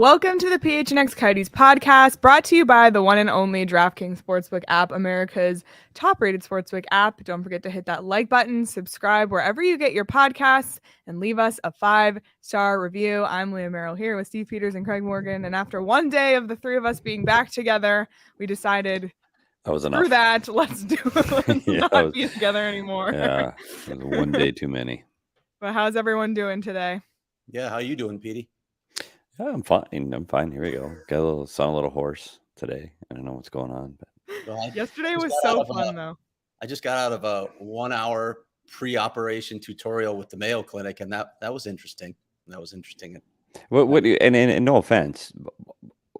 Welcome to the PHNX Coyotes podcast, brought to you by the one and only DraftKings Sportsbook app, America's top-rated sportsbook app. Don't forget to hit that like button, subscribe wherever you get your podcasts, and leave us a 5-star review. I'm Leah Merrill here with Steve Peters and Craig Morgan, and after one day of the three of us being back together, we decided that was enough. Through that, let's Yeah, not be together anymore. Yeah, it was one day too many. But how's everyone doing today? Yeah, how you doing, Petey? Yeah, I'm fine. Here we go. Sound a little hoarse today. I don't know what's going on. But yesterday was so fun, though. I just got out of a 1-hour pre-operation tutorial with the Mayo Clinic, and that was interesting. And no offense,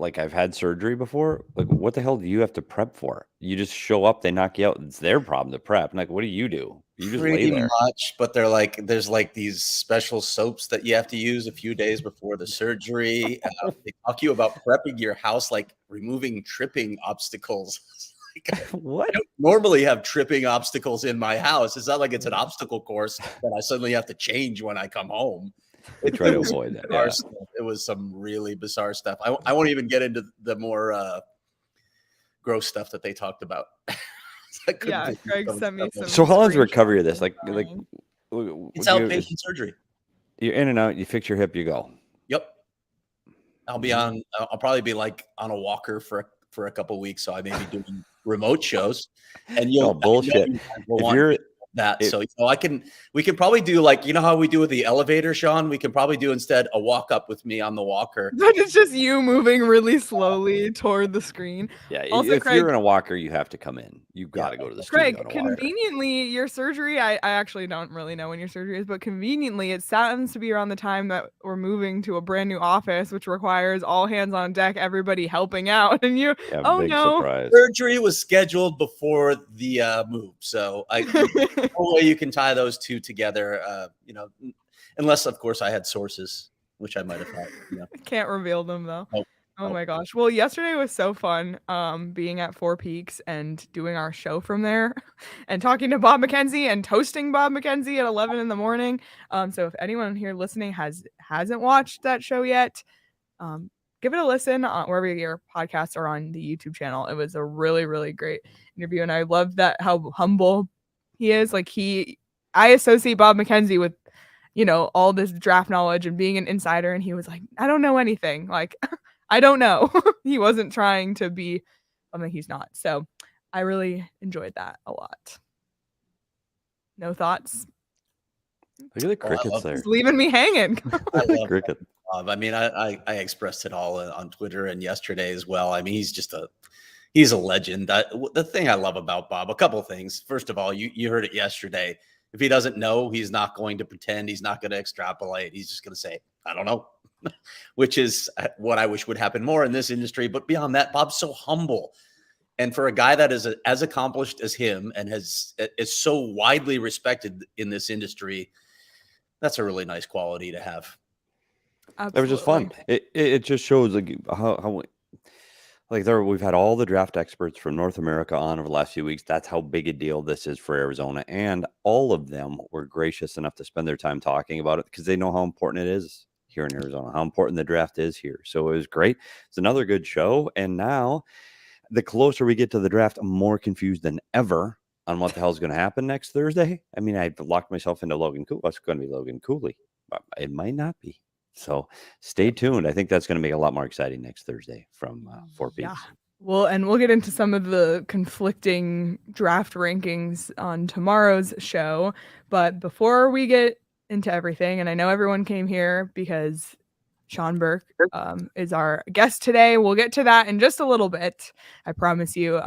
like I've had surgery before. Like, what the hell do you have to prep for? You just show up, they knock you out. It's their problem to prep. Like, what do? You just lay there. Much, but there's like these special soaps that you have to use a few days before the surgery. They talk to you about prepping your house, like removing tripping obstacles. What? I don't normally have tripping obstacles in my house. It's not like it's an obstacle course that I suddenly have to change when I come home. I try to avoid that. Yeah. It was some really bizarre stuff. I won't even get into the more gross stuff that they talked about. Yeah, Craig sent me some. So how long's the recovery of this? Like it's outpatient surgery. You're in and out. You fix your hip. You go. Yep. I'll probably be like on a walker for a couple of weeks. So I may be doing remote shows. And bullshit. We can probably do, like, you know how we do with the elevator, Sean? We can probably do instead a walk up with me on the walker. But it's just you moving really slowly toward the screen. Yeah. Also, if Craig, you're in a walker, you have to come in. You got to go to the Craig, conveniently, your surgery, I actually don't really know when your surgery is, but conveniently, it sounds to be around the time that we're moving to a brand new office, which requires all hands on deck, everybody helping out. And surprise. Surgery was scheduled before the move. So no way you can tie those two together, unless, of course, I had sources, which I might have had. Can't reveal them, though. Nope. Oh my gosh. Well, yesterday was so fun being at Four Peaks and doing our show from there and talking to Bob McKenzie and toasting Bob McKenzie at 11 in the morning. So if anyone here listening hasn't watched that show yet, give it a listen wherever your podcasts are on the YouTube channel. It was a really, really great interview. And I love that how humble he is. Like I associate Bob McKenzie with, all this draft knowledge and being an insider. And he was like, I don't know anything. Like, I don't know. He wasn't trying to be something he's not. So I really enjoyed that a lot. No thoughts? Look at the crickets there. He's leaving me hanging. I love cricket. I mean, I expressed it all on Twitter and yesterday as well. I mean, he's a legend. The thing I love about Bob, a couple of things. First of all, you heard it yesterday. If he doesn't know, he's not going to pretend. He's not going to extrapolate. He's just going to say, I don't know, which is what I wish would happen more in this industry. But beyond that, Bob's so humble. And for a guy that is as accomplished as him and is so widely respected in this industry, that's a really nice quality to have. Absolutely. That was just fun. It just shows like how we've had all the draft experts from North America on over the last few weeks. That's how big a deal this is for Arizona. And all of them were gracious enough to spend their time talking about it because they know how important it is here in Arizona, how important the draft is here. So it was great. It's another good show. And now the closer we get to the draft, I'm more confused than ever on what the hell is going to happen next Thursday. I mean, I've locked myself into Logan Cooley. It's going to be Logan Cooley. It might not be. So stay tuned. I think that's going to make it a lot more exciting next Thursday from Four Peaks. Yeah. Well, and we'll get into some of the conflicting draft rankings on tomorrow's show. But before we get into everything, and I know everyone came here because Sean Burke is our guest today. We'll get to that in just a little bit. I promise you.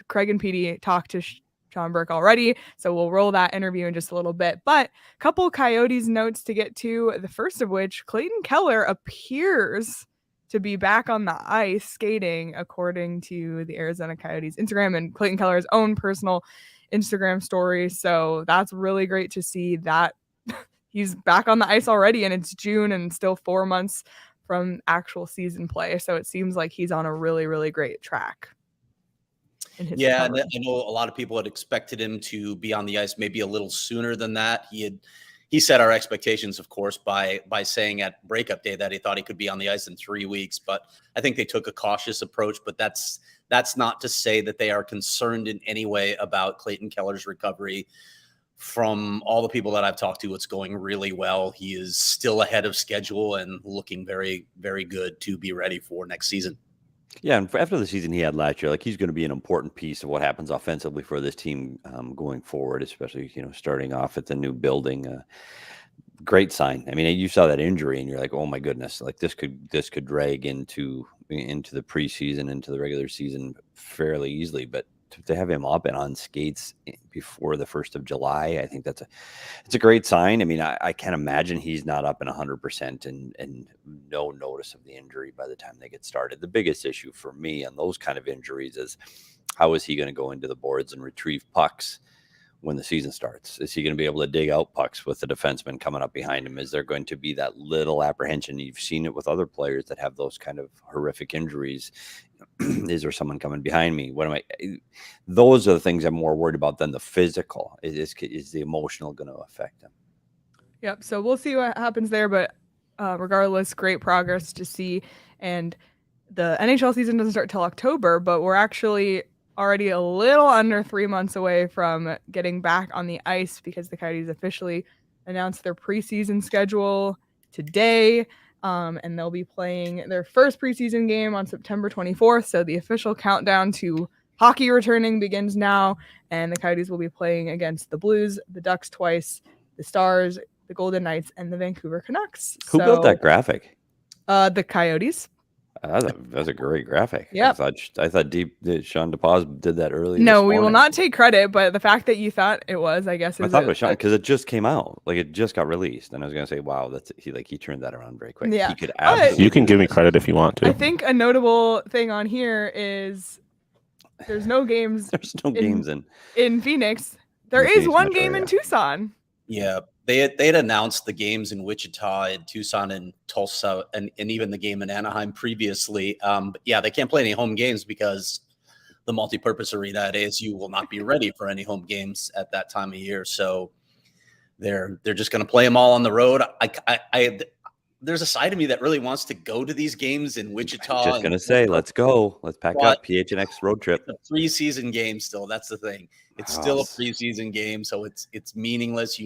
Craig and Petey talked to Sean Burke already, so we'll roll that interview in just a little bit. But a couple Coyotes notes to get to, the first of which, Clayton Keller appears to be back on the ice skating, according to the Arizona Coyotes Instagram and Clayton Keller's own personal Instagram story. So that's really great to see that he's back on the ice already, and it's June and still 4 months from actual season play. So it seems like he's on a really, really great track. Yeah, and I know a lot of people had expected him to be on the ice maybe a little sooner than that. He he set our expectations, of course, by saying at breakup day that he thought he could be on the ice in 3 weeks. But I think they took a cautious approach. But that's not to say that they are concerned in any way about Clayton Keller's recovery. From all the people that I've talked to, it's going really well. He is still ahead of schedule and looking very, very good to be ready for next season. Yeah, and after the season he had last year, like he's going to be an important piece of what happens offensively for this team going forward, especially starting off at the new building. Great sign. I mean, you saw that injury, and you're like, oh my goodness, like this could drag into the preseason, into the regular season fairly easily, but to have him up and on skates before the 1st of July, I think it's a great sign. I mean, I can't imagine he's not up in 100% and no notice of the injury by the time they get started. The biggest issue for me on those kind of injuries is how is he going to go into the boards and retrieve pucks when the season starts? Is he going to be able to dig out pucks with the defenseman coming up behind him? Is there going to be that little apprehension? You've seen it with other players that have those kind of horrific injuries. Is there someone coming behind me? Those are the things I'm more worried about than the physical. Is the emotional going to affect him? Yep. So we'll see what happens there. But regardless, great progress to see. And the NHL season doesn't start till October, but we're actually already a little under 3 months away from getting back on the ice because the Coyotes officially announced their preseason schedule today. And they'll be playing their first preseason game on September 24th. So the official countdown to hockey returning begins now. And the Coyotes will be playing against the Blues, the Ducks twice, the Stars, the Golden Knights, and the Vancouver Canucks. Who built that graphic? The Coyotes. That's a great graphic. Yep. I thought Sean DePaz did that earlier. No, we will not take credit, but the fact that you thought it was, I guess, I thought it was Sean because it just came out, like it just got released, and I was gonna say, wow, he turned that around very quick. Yeah, he could absolutely. You can give me credit if you want to. I think a notable thing on here is there's no games. There's no games in Phoenix. There is one game in Tucson. Yeah. They had announced the games in Wichita and Tucson and Tulsa and even the game in Anaheim previously. But yeah, they can't play any home games because the multipurpose arena at ASU will not be ready for any home games at that time of year. So they're just going to play them all on the road. There's a side of me that really wants to go to these games in Wichita. Just going to say, let's go. Let's pack up. PHNX road trip. It's a preseason game still. That's the thing. It's still a preseason game, so it's meaningless.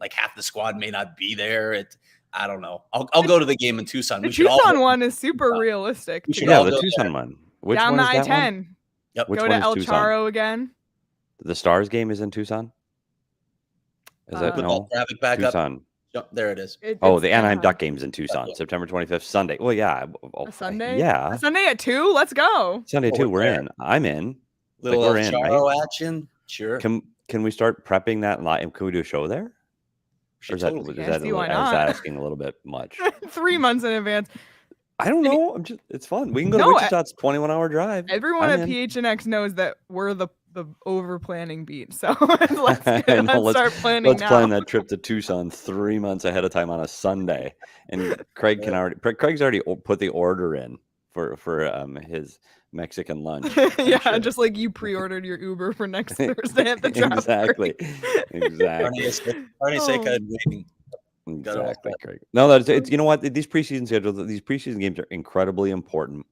Like half the squad may not be there. I don't know. I'll go to the game in Tucson. The Tucson one is super realistic. Yeah, the Tucson one. Which down one is the I-10. Yep. Go to El Charro again. The Stars game is in Tucson? Is that no? Traffic back Tucson. Up. Yep, there it is. The Anaheim Duck game's in Tucson, September 25th, Sunday. Well, yeah. A Sunday? Yeah. A Sunday at 2? Let's go. Sunday at 2, we're in. I'm in. Little El Charro action. Sure. Can we start prepping that live? Can we do a show there? Or is that I was asking a little bit much. 3 months in advance. I don't know. It's fun. We can go to Wichita. It's a 21-hour drive. Everyone at PHNX knows that we're the over planning beat. So let's start planning Let's now. plan that trip to Tucson 3 months ahead of time on a Sunday. And Craig's already put the order in for his Mexican lunch. Yeah, sure. just like you pre-ordered your Uber for next Thursday at the draft. Exactly. Waiting. Exactly, Craig. No, it's you know what? These preseason schedules, these preseason games are incredibly important.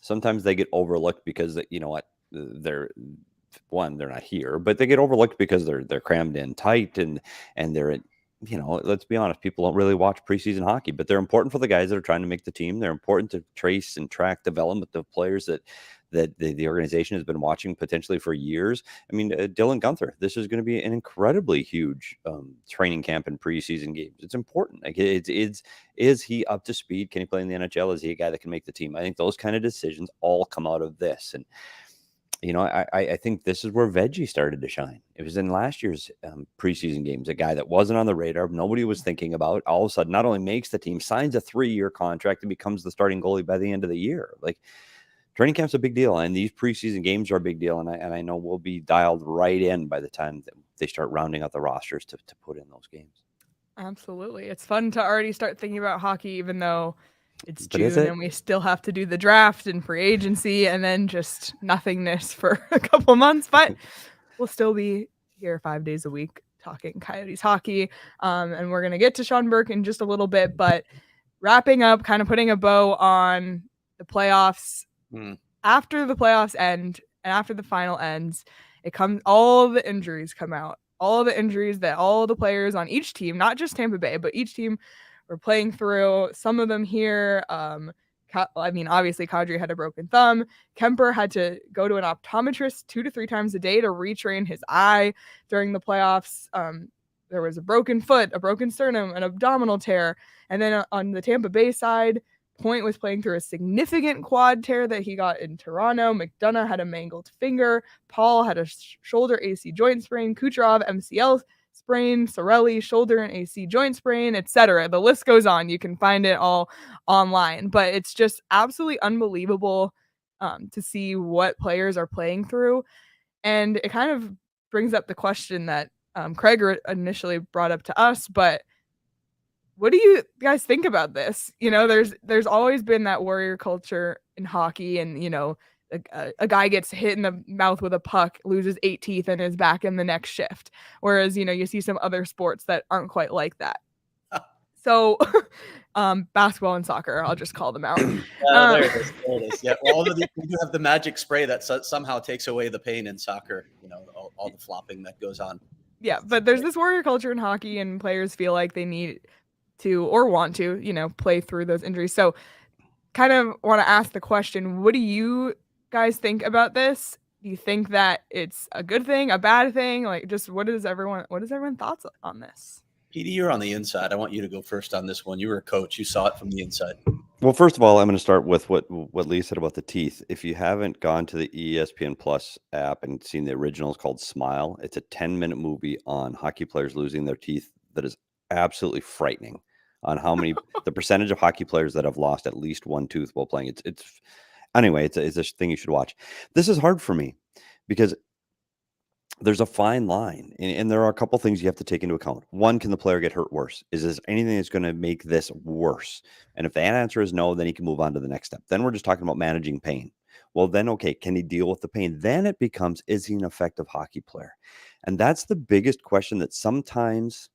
Sometimes they get overlooked because you know what? They're not here, but they get overlooked because they're crammed in tight and they're let's be honest, people don't really watch preseason hockey, but they're important for the guys that are trying to make the team. They're important to trace and track development of players that the organization has been watching potentially for years. I mean, Dylan Guenther, this is going to be an incredibly huge training camp and preseason games. It's important. Like, is he up to speed? Can he play in the NHL? Is he a guy that can make the team? I think those kind of decisions all come out of this. And I think this is where Veggie started to shine. It was in last year's preseason games, a guy that wasn't on the radar, nobody was thinking about, all of a sudden not only makes the team, signs a 3-year contract and becomes the starting goalie by the end of the year. Like, training camp's a big deal, and these preseason games are a big deal, and I know we'll be dialed right in by the time that they start rounding out the rosters to put in those games. Absolutely. It's fun to already start thinking about hockey, even though it's June and we still have to do the draft and free agency and then just nothingness for a couple months, but we'll still be here 5 days a week talking Coyotes hockey. And we're going to get to Sean Burke in just a little bit, but wrapping up, kind of putting a bow on the playoffs. After the playoffs end and after the final ends, all the injuries come out. All the injuries that all the players on each team, not just Tampa Bay, but each team were playing through. Some of them here. Obviously, Kadri had a broken thumb. Kemper had to go to an optometrist 2 to 3 times a day to retrain his eye during the playoffs. There was a broken foot, a broken sternum, an abdominal tear. And then on the Tampa Bay side, Point was playing through a significant quad tear that he got in Toronto. McDonough had a mangled finger. Paul had a shoulder AC joint sprain. Kucherov, MCL sprain. Sorelli, shoulder and AC joint sprain, etc. The list goes on. You can find it all online. But it's just absolutely unbelievable to see what players are playing through. And it kind of brings up the question that Craig initially brought up to us, but what do you guys think about this? There's always been that warrior culture in hockey, and a guy gets hit in the mouth with a puck, loses 8 teeth, and is back in the next shift. Whereas you see some other sports that aren't quite like that. So, basketball and soccer, I'll just call them out. There it is. There it is. Yeah, well, we do have the magic spray that somehow takes away the pain in soccer. All the flopping that goes on. Yeah, but there's this warrior culture in hockey, and players feel like they need to or want to, play through those injuries. So kind of want to ask the question, what do you guys think about this? Do you think that it's a good thing, a bad thing? Like, just what is everyone thoughts on this? Petey, you're on the inside. I want you to go first on this one. You were a coach. You saw it from the inside. Well, first of all, I'm going to start with what Lee said about the teeth. If you haven't gone to the ESPN Plus app and seen the originals called Smile, it's a 10-minute movie on hockey players losing their teeth that is absolutely frightening on how many the percentage of hockey players that have lost at least one tooth while playing. It's a thing you should watch. This is hard for me because there's a fine line, and there are a couple things you have to take into account. One, can the player get hurt worse? Is there anything that's going to make this worse? And if the answer is no, then he can move on to the next step. Then we're just talking about managing pain. Well, then, okay, can he deal with the pain? Then it becomes, is he an effective hockey player? And that's the biggest question that sometimes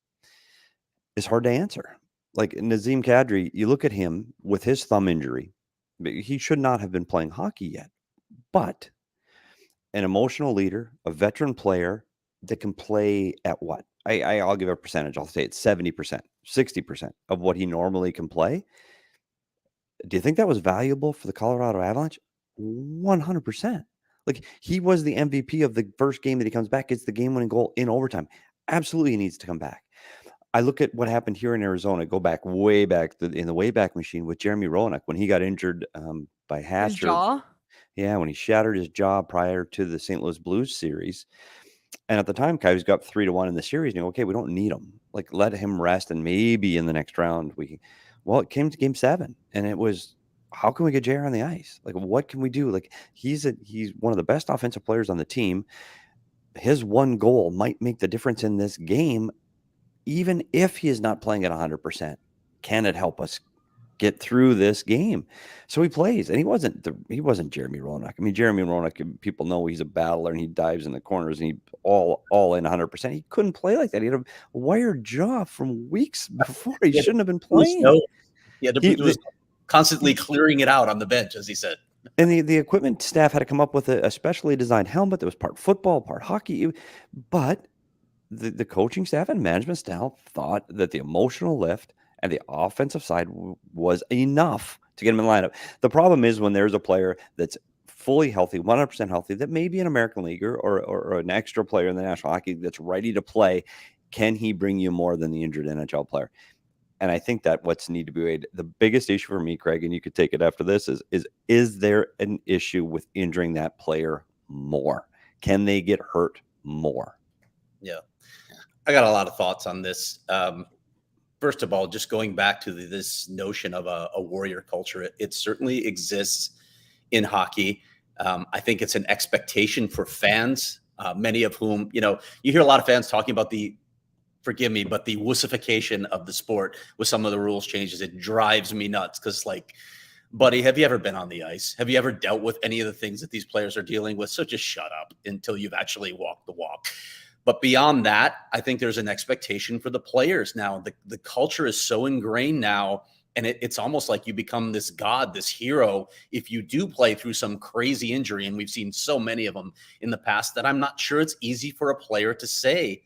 is hard to answer. Like Nazem Kadri, you look at him with his thumb injury. He should not have been playing hockey yet. But an emotional leader, a veteran player that can play at what? I'll give a percentage. I'll say it's 70%, 60% of what he normally can play. Do you think that was valuable for the Colorado Avalanche? 100%. Like, he was the MVP of the first game that he comes back. It's the game-winning goal in overtime. Absolutely he needs to come back. I look at what happened here in Arizona, go back way back in the Wayback Machine with Jeremy Roenick when he got injured by Hatcher. His jaw? Yeah, when he shattered his jaw prior to the St. Louis Blues series. And at the time, Coyotes got 3-1 in the series. And okay, we don't need him. Like, let him rest, and maybe in the next round it came to Game 7, and it was, how can we get JR on the ice? Like, what can we do? Like, he's one of the best offensive players on the team. His one goal might make the difference in this game. Even if he is not playing at 100%, can it help us get through this game? So he plays, and he wasn't Jeremy Roenick. I mean, Jeremy Roenick, people know he's a battler, and he dives in the corners, and he all in 100%. He couldn't play like that. He had a wired jaw from weeks before. He shouldn't have been playing. He was constantly clearing it out on the bench, as he said. And the equipment staff had to come up with a specially designed helmet that was part football, part hockey, but the coaching staff and management staff thought that the emotional lift and the offensive side was enough to get him in the lineup. The problem is when there's a player that's fully healthy, 100% healthy, that may be an American leaguer or an extra player in the National Hockey League that's ready to play, can he bring you more than the injured NHL player? And I think that what's need to be weighed. The biggest issue for me, Craig, and you could take it after this, is there an issue with injuring that player more? Can they get hurt more? Yeah. I got a lot of thoughts on this. First of all, just going back to this notion of a warrior culture, it certainly exists in hockey. I think it's an expectation for fans, many of whom, you hear a lot of fans talking about forgive me, but the wussification of the sport with some of the rules changes. It drives me nuts because, like, buddy, have you ever been on the ice? Have you ever dealt with any of the things that these players are dealing with? So just shut up until you've actually walked the walk. But beyond that, I think there's an expectation for the players now. The culture is so ingrained now, and it's almost like you become this god, this hero, if you do play through some crazy injury. And we've seen so many of them in the past that I'm not sure it's easy for a player to say,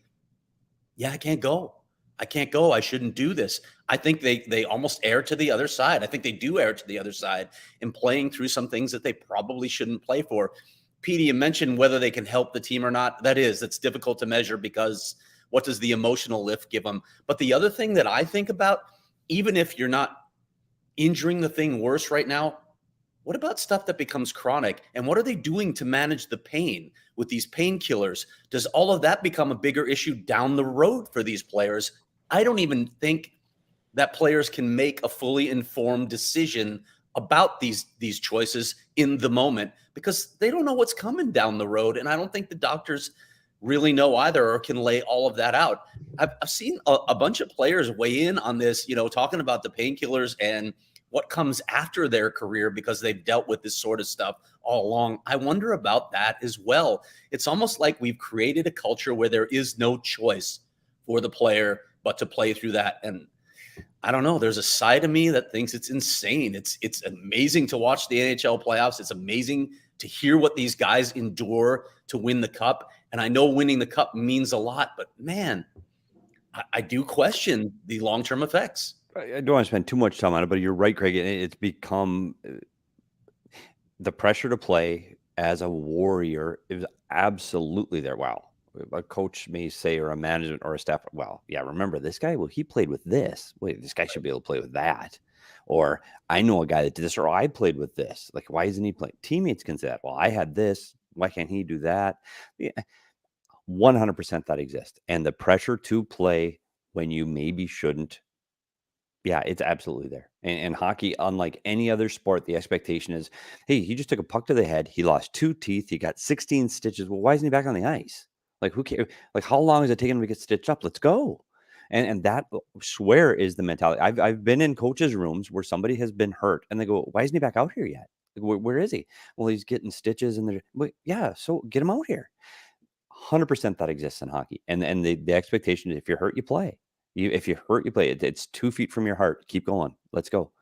yeah, I can't go. I can't go. I shouldn't do this. I think they almost err to the other side. I think they do err to the other side in playing through some things that they probably shouldn't play for. Petey, you mentioned whether they can help the team or not. That's difficult to measure because what does the emotional lift give them? But the other thing that I think about, even if you're not injuring the thing worse right now, what about stuff that becomes chronic? And what are they doing to manage the pain with these painkillers? Does all of that become a bigger issue down the road for these players? I don't even think that players can make a fully informed decision about these choices in the moment because they don't know what's coming down the road. And I don't think the doctors really know either or can lay all of that out. I've seen a bunch of players weigh in on this, talking about the painkillers and what comes after their career because they've dealt with this sort of stuff all along. I wonder about that as well. It's almost like we've created a culture where there is no choice for the player but to play through that. And I don't know, there's a side of me that thinks it's insane. It's amazing to watch the NHL playoffs. It's amazing to hear what these guys endure to win the cup. And I know winning the cup means a lot, but man, I do question the long-term effects. I don't want to spend too much time on it, but you're right, Craig. It's become the pressure to play as a warrior is absolutely there. Wow. A coach may say, or a management or a staff, well, yeah, remember this guy? Well, he played with this. Wait, this guy should be able to play with that. Or I know a guy that did this, or I played with this. Like, why isn't he playing? Teammates can say that. Well, I had this. Why can't he do that? Yeah, 100% that exists. And the pressure to play when you maybe shouldn't. Yeah, it's absolutely there. And hockey, unlike any other sport, the expectation is, hey, he just took a puck to the head. He lost 2 teeth. He got 16 stitches. Well, why isn't he back on the ice? Like, who cares? Like, how long is it taking him to get stitched up? Let's go. And that, swear, is the mentality. I've been in coaches' rooms where somebody has been hurt, and they go, why isn't he back out here yet? Like, where is he? Well, he's getting stitches, and they're, well, yeah, so get him out here. 100% that exists in hockey. And the expectation is if you're hurt, you play. If you're hurt, you play. It's 2 feet from your heart. Keep going. Let's go.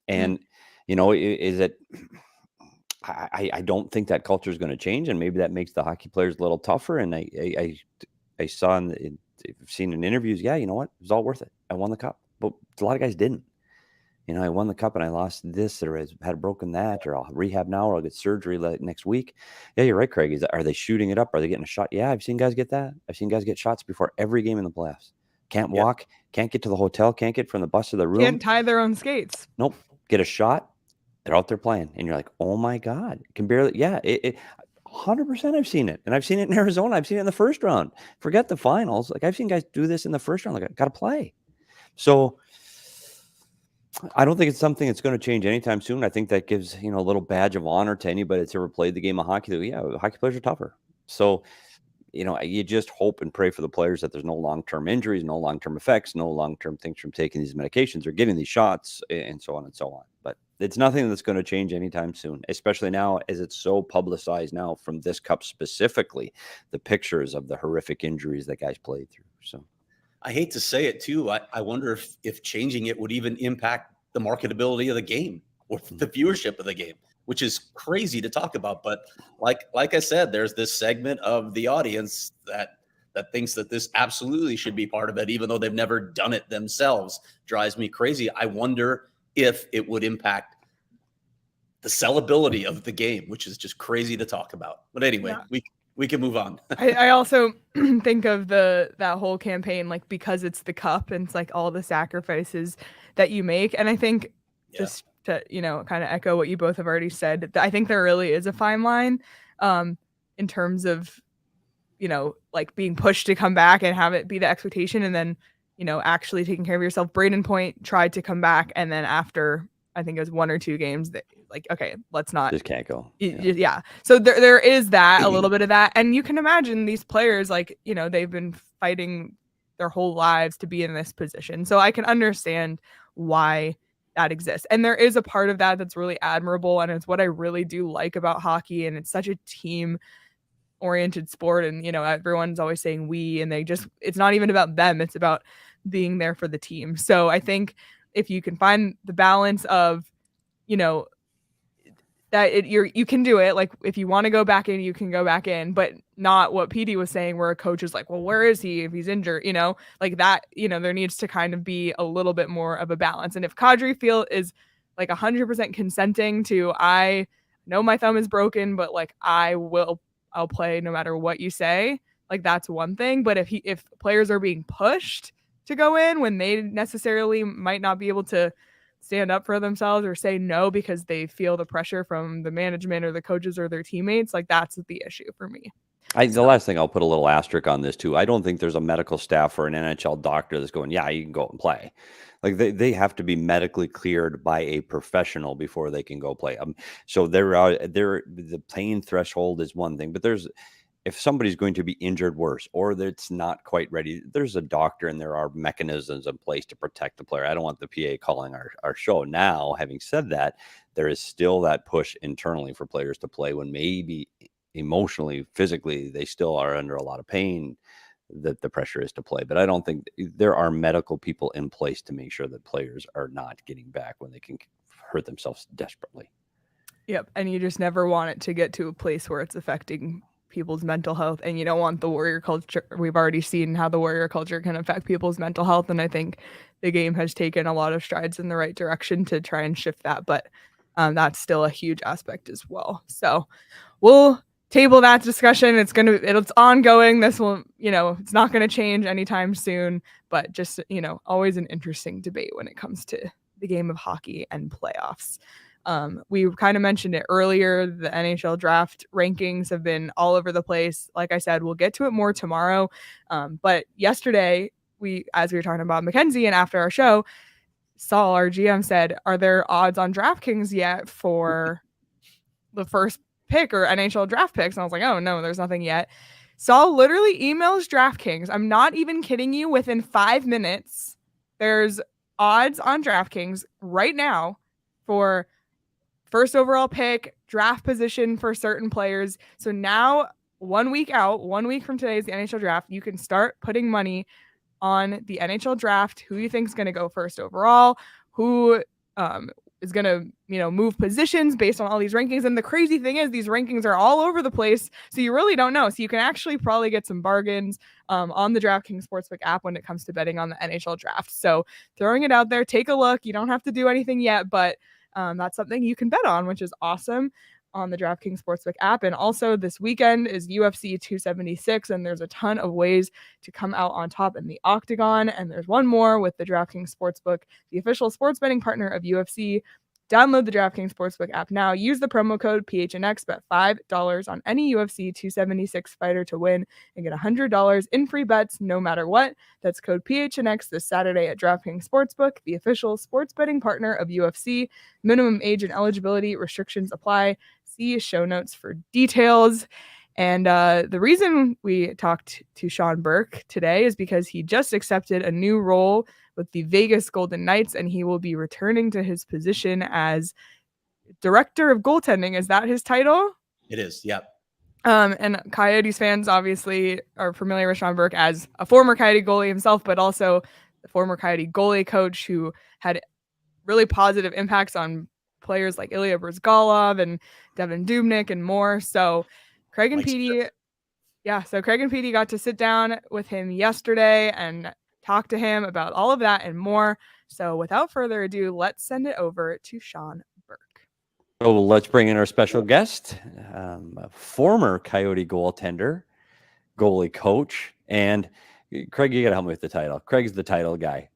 And, is it... I don't think that culture is going to change, and maybe that makes the hockey players a little tougher. And I saw seen in interviews, yeah, you know what? It was all worth it. I won the cup, but a lot of guys didn't. I won the cup and I lost this, or I had broken that, or I'll rehab now, or I'll get surgery next week. Yeah, you're right, Craig. Are they shooting it up? Are they getting a shot? Yeah, I've seen guys get that. I've seen guys get shots before every game in the playoffs. Can't walk, can't get to the hotel, can't get from the bus to the room. Can't tie their own skates. Nope. Get a shot. They're out there playing, and you're like, oh my God, can barely. Yeah, 100% I've seen it, and I've seen it in Arizona. I've seen it in the first round. Forget the finals. Like, I've seen guys do this in the first round. Like, I got to play. So I don't think it's something that's going to change anytime soon. I think that gives, a little badge of honor to anybody that's ever played the game of hockey. That, yeah, hockey players are tougher. So, you just hope and pray for the players that there's no long-term injuries, no long-term effects, no long-term things from taking these medications or getting these shots, and so on and so on. But it's nothing that's going to change anytime soon, especially now as it's so publicized now from this cup specifically, the pictures of the horrific injuries that guys played through. So I hate to say it too. I wonder if changing it would even impact the marketability of the game or the viewership of the game, which is crazy to talk about. But like I said, there's this segment of the audience that thinks that this absolutely should be part of it, even though they've never done it themselves. Drives me crazy. I wonder if it would impact the sellability of the game, which is just crazy to talk about. But anyway, we can move on. I also think of that whole campaign, like, because it's the cup and it's like all the sacrifices that you make. And I think just to, kind of echo what you both have already said, I think there really is a fine line in terms of, like, being pushed to come back and have it be the expectation, and then, actually taking care of yourself. Braden Point tried to come back, and then after, I think it was 1 or 2 games, that, like, okay, let's not. Just can't go. Yeah. So there is that, a little bit of that. And you can imagine these players, like, they've been fighting their whole lives to be in this position. So I can understand why that exists. And there is a part of that that's really admirable. And it's what I really do like about hockey. And it's such a team oriented sport, and everyone's always saying we, and it's not even about them, it's about being there for the team. So I think if you can find the balance of that you can do it, like if you want to go back in, you can go back in, but not what Petey was saying where a coach is like, well, where is he if he's injured, like that. There needs to kind of be a little bit more of a balance. And if Kadri is like 100% consenting to, I know my thumb is broken, but like I'll play no matter what you say, like that's one thing. But if players are being pushed to go in when they necessarily might not be able to stand up for themselves or say no because they feel the pressure from the management or the coaches or their teammates, like that's the issue for me. The last thing, I'll put a little asterisk on this too. I don't think there's a medical staff or an NHL doctor that's going, yeah, you can go and play. Like they have to be medically cleared by a professional before they can go play. So the playing threshold is one thing, but if somebody's going to be injured worse or that's not quite ready, there's a doctor and there are mechanisms in place to protect the player. I don't want the PA calling our show. Now, having said that, there is still that push internally for players to play when maybe emotionally, physically, they still are under a lot of pain, that the pressure is to play. But I don't think there are medical people in place to make sure that players are not getting back when they can hurt themselves desperately. Yep. And you just never want it to get to a place where it's affecting people's mental health, and you don't want the warrior culture. We've already seen how the warrior culture can affect people's mental health, and I think the game has taken a lot of strides in the right direction to try and shift that, but that's still a huge aspect as well. So we'll table that discussion. It's ongoing. This will, it's not going to change anytime soon, but just, always an interesting debate when it comes to the game of hockey and playoffs. We kind of mentioned it earlier. The NHL draft rankings have been all over the place. Like I said, we'll get to it more tomorrow. But yesterday, as we were talking about McKenzie, and after our show, Saul, our GM, said, are there odds on DraftKings yet for the first pick or NHL draft picks? And I was like, oh no, there's nothing yet. Saul literally emails DraftKings. I'm not even kidding you. Within 5 minutes, there's odds on DraftKings right now for first overall pick, draft position for certain players. So now 1 week out, 1 week from today is the NHL draft. You can start putting money on the NHL draft, who you think is going to go first overall, who is going to, move positions based on all these rankings. And the crazy thing is these rankings are all over the place. So you really don't know. So you can actually probably get some bargains on the DraftKings Sportsbook app when it comes to betting on the NHL draft. So throwing it out there, take a look. You don't have to do anything yet, but that's something you can bet on, which is awesome, on the DraftKings Sportsbook app. And also this weekend is UFC 276, and there's a ton of ways to come out on top in the octagon. And there's one more with the DraftKings Sportsbook, the official sports betting partner of UFC. Download the DraftKings Sportsbook app now. Use the promo code PHNX. Bet $5 on any UFC 276 fighter to win and get $100 in free bets no matter what. That's code PHNX this Saturday at DraftKings Sportsbook, the official sports betting partner of UFC. Minimum age and eligibility restrictions apply. See show notes for details. And the reason we talked to Sean Burke today is because he just accepted a new role with the Vegas Golden Knights, and he will be returning to his position as director of goaltending. Is that his title? It is. Yep. And Coyotes fans obviously are familiar with Sean Burke as a former Coyote goalie himself, but also the former Coyote goalie coach who had really positive impacts on players like Ilya Bryzgalov and Devan Dubnyk and more. So Craig and Petey got to sit down with him yesterday and talk to him about all of that and more. So without further ado, let's send it over to Sean Burke. So let's bring in our special guest, a former Coyote goaltender, goalie coach, and Craig, you got to help me with the title. Craig's the title guy.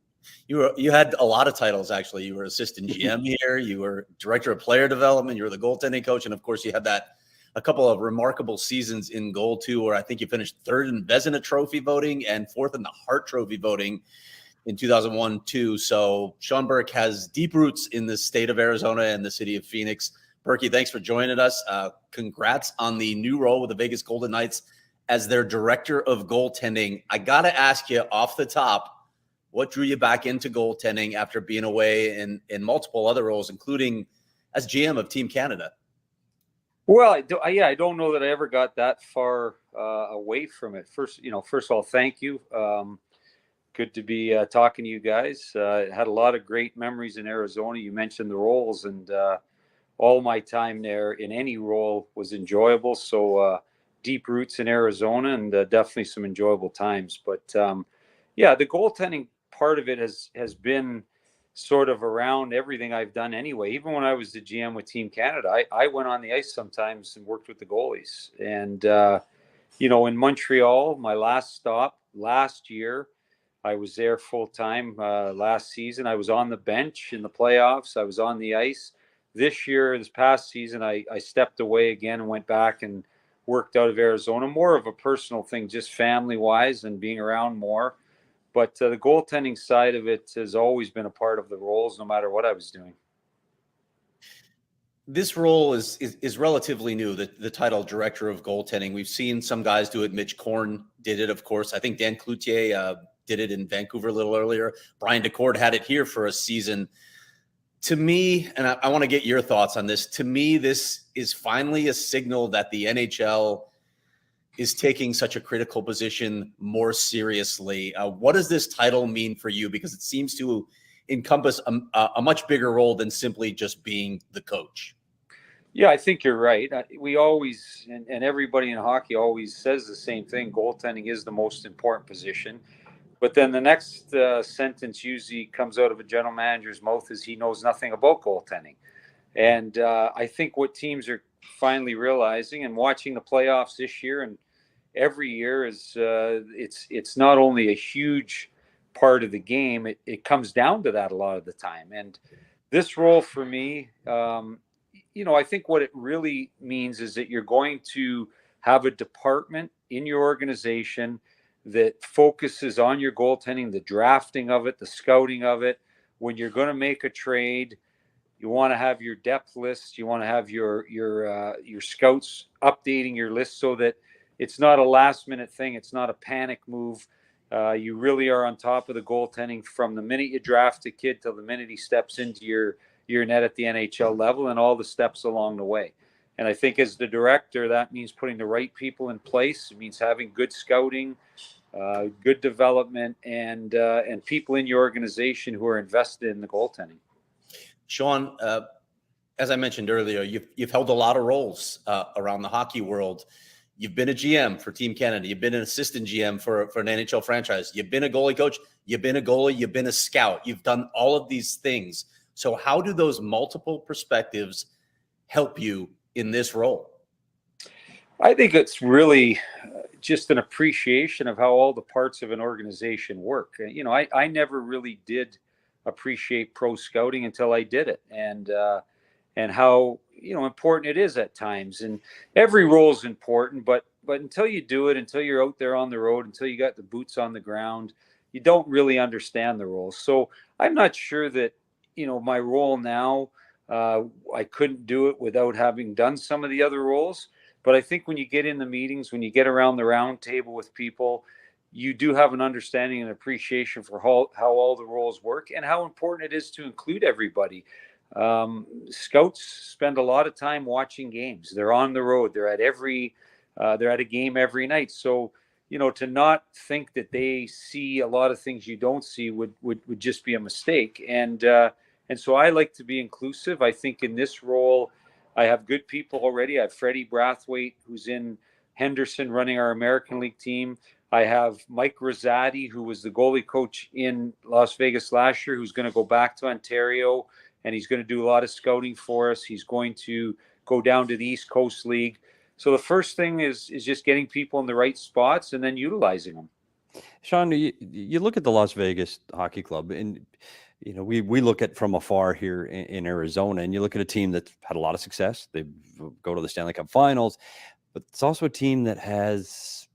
You had a lot of titles, actually. You were assistant GM here. You were director of player development. You were the goaltending coach. And of course, you had a couple of remarkable seasons in goal too, where I think you finished third in Vezina Trophy voting and fourth in the Hart Trophy voting in 2001 too. So Sean Burke has deep roots in the state of Arizona and the city of Phoenix. Berkey, thanks for joining us. Congrats on the new role with the Vegas Golden Knights as their director of goaltending. I got to ask you off the top, what drew you back into goaltending after being away in multiple other roles, including as GM of Team Canada? Well, I don't know that I ever got that far away from it. First of all, thank you. Good to be talking to you guys. Had a lot of great memories in Arizona. You mentioned the roles, and all my time there in any role was enjoyable. So deep roots in Arizona, and definitely some enjoyable times. But yeah, the goaltending part of it has been sort of around everything I've done anyway. Even when I was the GM with Team Canada, I went on the ice sometimes and worked with the goalies. And in Montreal, my last stop last year, I was there full time. Last season, I was on the bench in the playoffs. I was on the ice. This past season, I stepped away again and went back and worked out of Arizona. More of a personal thing, just family wise and being around more. But the goaltending side of it has always been a part of the roles, no matter what I was doing. This role is relatively new, the title director of goaltending. We've seen some guys do it. Mitch Korn did it, of course. I think Dan Cloutier did it in Vancouver a little earlier. Brian DeCord had it here for a season. To me, and I want to get your thoughts on this, to me, this is finally a signal that the NHL is taking such a critical position more seriously. What does this title mean for you? Because it seems to encompass a much bigger role than simply just being the coach. Yeah, I think you're right. We always, and everybody in hockey always says the same thing. Goaltending is the most important position. But then the next sentence usually comes out of a general manager's mouth is he knows nothing about goaltending. And I think what teams are finally realizing and watching the playoffs this year and every year is it's not only a huge part of the game, it comes down to that a lot of the time. And this role for me, I think what it really means is that you're going to have a department in your organization that focuses on your goaltending, the drafting of it, the scouting of it. When you're going to make a trade, you want to have your depth lists. You want to have your scouts updating your list so that it's not a last minute thing. It's not a panic move. You really are on top of the goaltending from the minute you draft a kid till the minute he steps into your net at the NHL level and all the steps along the way. And I think as the director, that means putting the right people in place. It means having good scouting, good development, and people in your organization who are invested in the goaltending. Sean, as I mentioned earlier, you've held a lot of roles around the hockey world. You've been a GM for Team Canada. You've been an assistant GM for an NHL franchise. You've been a goalie coach. You've been a goalie. You've been a scout. You've done all of these things. So how do those multiple perspectives help you in this role? I think it's really just an appreciation of how all the parts of an organization work. I never really did appreciate pro scouting until I did it, and how important it is at times. And every role is important, but until you do it, until you're out there on the road, until you got the boots on the ground, you don't really understand the roles. So I'm not sure that my role now, I couldn't do it without having done some of the other roles. But I think when you get in the meetings, when you get around the round table with people, you do have an understanding and appreciation for how all the roles work and how important it is to include everybody. Scouts spend a lot of time watching games. They're on the road. They're at a game every night. So, to not think that they see a lot of things you don't see would just be a mistake. And so I like to be inclusive. I think in this role, I have good people already. I have Freddie Brathwaite, who's in Henderson running our American League team. I have Mike Rosati, who was the goalie coach in Las Vegas last year, who's going to go back to Ontario, and he's going to do a lot of scouting for us. He's going to go down to the East Coast League. So the first thing is just getting people in the right spots and then utilizing them. Sean, you look at the Las Vegas Hockey Club, and we look at from afar here in Arizona, and you look at a team that's had a lot of success. They go to the Stanley Cup Finals, but it's also a team that has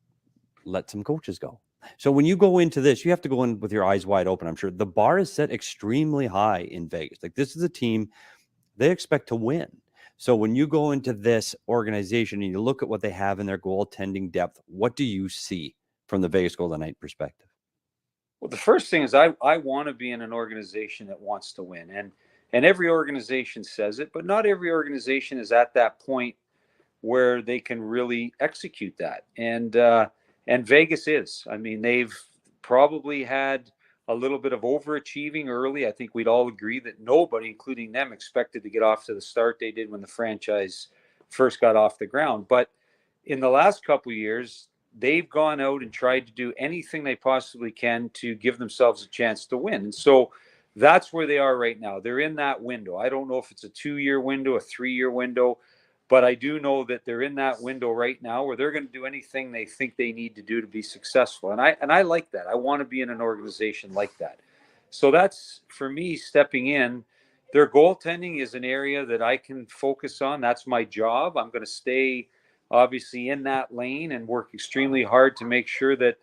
let some coaches go. So when you go into this, you have to go in with your eyes wide open. I'm sure the bar is set extremely high in Vegas. Like, this is a team they expect to win. So when you go into this organization and you look at what they have in their goaltending depth, what do you see from the Vegas Golden Knight perspective? Well, the first thing is I want to be in an organization that wants to win. And every organization says it, but not every organization is at that point where they can really execute that. And Vegas is. I mean, they've probably had a little bit of overachieving early. I think we'd all agree that nobody, including them, expected to get off to the start they did when the franchise first got off the ground. But in the last couple of years, they've gone out and tried to do anything they possibly can to give themselves a chance to win. And so that's where they are right now. They're in that window. I don't know if it's a 2-year window, a 3-year window, but I do know that they're in that window right now where they're going to do anything they think they need to do to be successful. And I like that. I want to be in an organization like that. So that's, for me, stepping in. Their goaltending is an area that I can focus on. That's my job. I'm going to stay obviously in that lane and work extremely hard to make sure that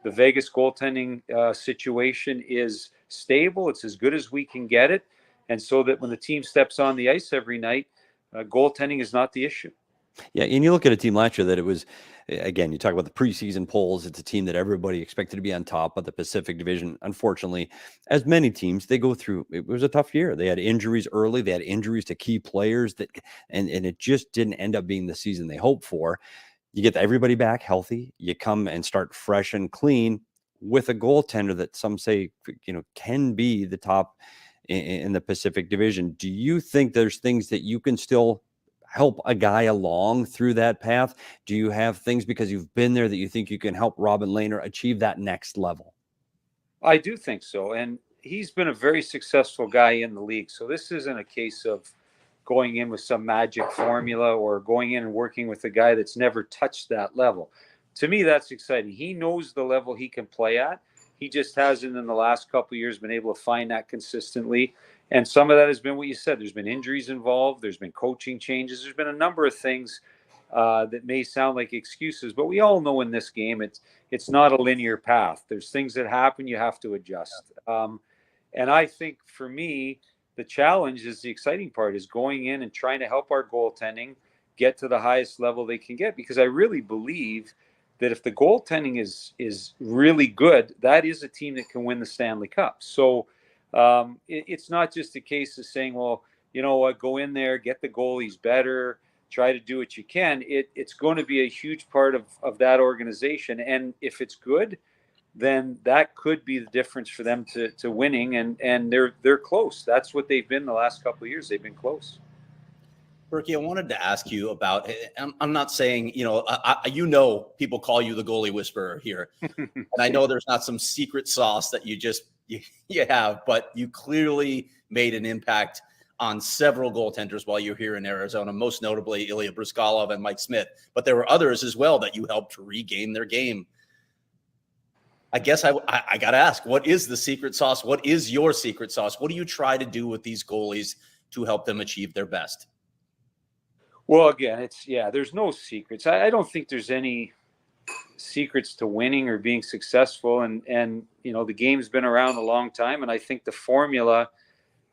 the Vegas goaltending situation is stable. It's as good as we can get it. And so that when the team steps on the ice every night, goaltending is not the issue. Yeah, and you look at a team last year that it was, again, you talk about the preseason polls. It's a team that everybody expected to be on top of the Pacific Division. Unfortunately, as many teams, they go through, it was a tough year. They had injuries early. They had injuries to key players and it just didn't end up being the season they hoped for. You get everybody back healthy. You come and start fresh and clean with a goaltender that some say, can be the top in the Pacific Division. Do you think there's things that you can still help a guy along through that path? Do you have things because you've been there that you think you can help Robin Lehner achieve that next level? I do think so. And he's been a very successful guy in the league. So this isn't a case of going in with some magic formula or going in and working with a guy that's never touched that level. To me, that's exciting. He knows the level he can play at. He just hasn't in the last couple of years been able to find that consistently. And some of that has been what you said. There's been injuries involved. There's been coaching changes. There's been a number of things that may sound like excuses, but we all know in this game it's not a linear path. There's things that happen. You have to adjust. And I think for me, the challenge is the exciting part is going in and trying to help our goaltending get to the highest level they can get, because I really believe that if the goaltending is really good, that is a team that can win the Stanley Cup. So it's not just a case of saying, well, you know what, go in there, get the goalies better, try to do what you can. It's going to be a huge part of that organization. And if it's good, then that could be the difference for them to winning. And they're close. That's what they've been the last couple of years. They've been close. Berkey, I wanted to ask you about, I'm not saying, people call you the goalie whisperer here. And I know there's not some secret sauce that you have, but you clearly made an impact on several goaltenders while you're here in Arizona, most notably Ilya Bryzgalov and Mike Smith. But there were others as well that you helped to regain their game. I guess I got to ask, what is the secret sauce? What is your secret sauce? What do you try to do with these goalies to help them achieve their best? Well, again, there's no secrets. I don't think there's any secrets to winning or being successful. And the game's been around a long time. And I think the formula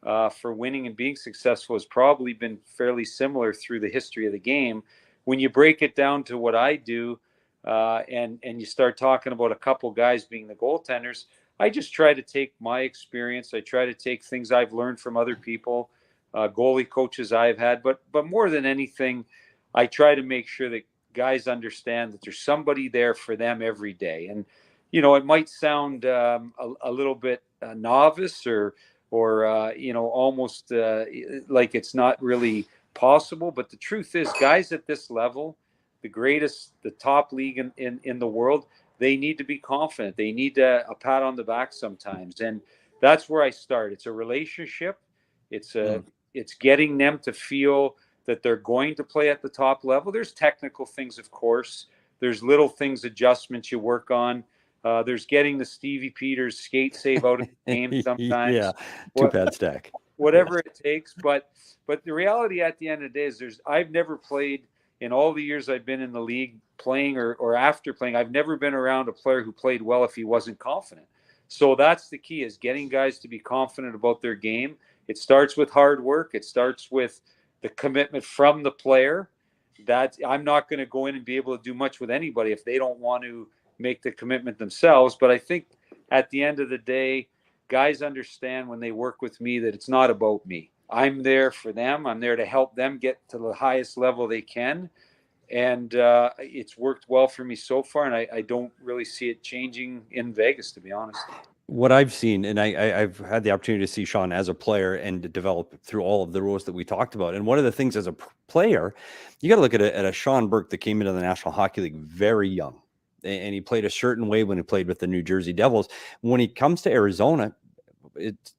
for winning and being successful has probably been fairly similar through the history of the game. When you break it down to what I do and you start talking about a couple guys being the goaltenders, I just try to take my experience. I try to take things I've learned from other people, goalie coaches I've had, but more than anything, I try to make sure that guys understand that there's somebody there for them every day. And, it might sound a little bit novice or almost like it's not really possible. But the truth is, guys at this level, the top league in the world, they need to be confident. They need a pat on the back sometimes. And that's where I start. It's a relationship. It's getting them to feel that they're going to play at the top level. There's technical things, of course. There's little things, adjustments you work on. There's getting the Stevie Peters skate save out of the game sometimes. Yeah, two-pad stack. Whatever it takes. But the reality at the end of the day is I've never played in all the years I've been in the league playing or after playing. I've never been around a player who played well if he wasn't confident. So that's the key, is getting guys to be confident about their game. It starts with hard work. It starts with the commitment from the player that I'm not going to go in and be able to do much with anybody if they don't want to make the commitment themselves. But I think at the end of the day, guys understand when they work with me that it's not about me. I'm there for them. I'm there to help them get to the highest level they can. And it's worked well for me so far, and I don't really see it changing in Vegas, to be honest. What I've seen, and I've had the opportunity to see Sean as a player and to develop through all of the rules that we talked about. And one of the things as a player, you got to look at a Sean Burke that came into the National Hockey League very young. And he played a certain way when he played with the New Jersey Devils. When he comes to Arizona,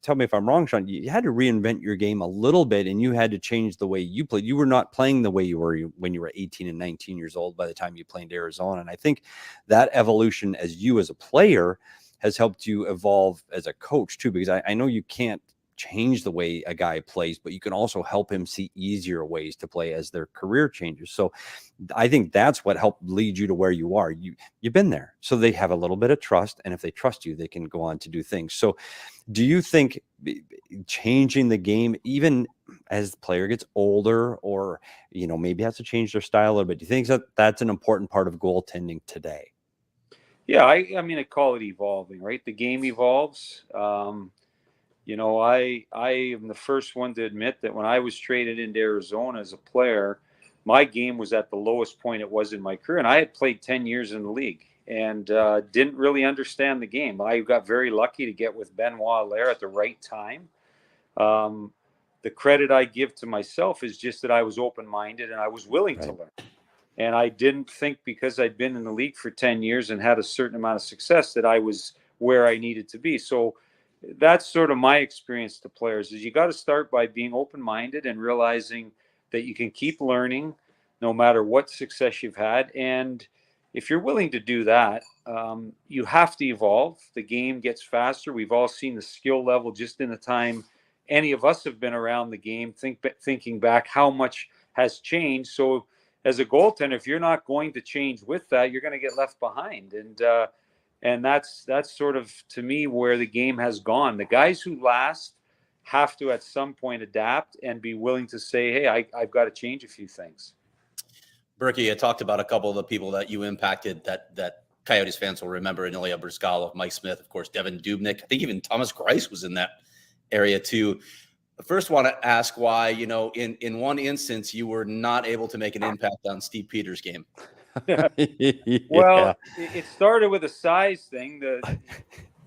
tell me if I'm wrong, Sean, you had to reinvent your game a little bit, and you had to change the way you played. You were not playing the way you were when you were 18 and 19 years old by the time you played in Arizona. And I think that evolution as you as a player has helped you evolve as a coach too, because I know you can't change the way a guy plays, but you can also help him see easier ways to play as their career changes. So I think that's what helped lead you to where you are. You've been there. So they have a little bit of trust. And if they trust you, they can go on to do things. So do you think changing the game, even as the player gets older or, maybe has to change their style a little bit, do you think that that's an important part of goaltending today? Yeah, I mean, I call it evolving, right? The game evolves. I am the first one to admit that when I was traded into Arizona as a player, my game was at the lowest point it was in my career. And I had played 10 years in the league and didn't really understand the game. I got very lucky to get with Benoit Allaire at the right time. The credit I give to myself is just that I was open-minded and I was willing to learn. And I didn't think because I'd been in the league for 10 years and had a certain amount of success that I was where I needed to be. So that's sort of my experience to players is you got to start by being open-minded and realizing that you can keep learning no matter what success you've had. And if you're willing to do that, you have to evolve. The game gets faster. We've all seen the skill level just in the time any of us have been around the game, thinking back how much has changed. So as a goaltender, if you're not going to change with that, you're going to get left behind. And that's sort of, to me, where the game has gone. The guys who last have to at some point adapt and be willing to say, hey, I've got to change a few things. Berkey, I talked about a couple of the people that you impacted that Coyotes fans will remember: Ilya Bryzgalov, Mike Smith, of course, Devan Dubnyk. I think even Thomas Greiss was in that area too. First, want to ask why, in one instance, you were not able to make an impact on Steve Peters' game. Well, it started with a size thing.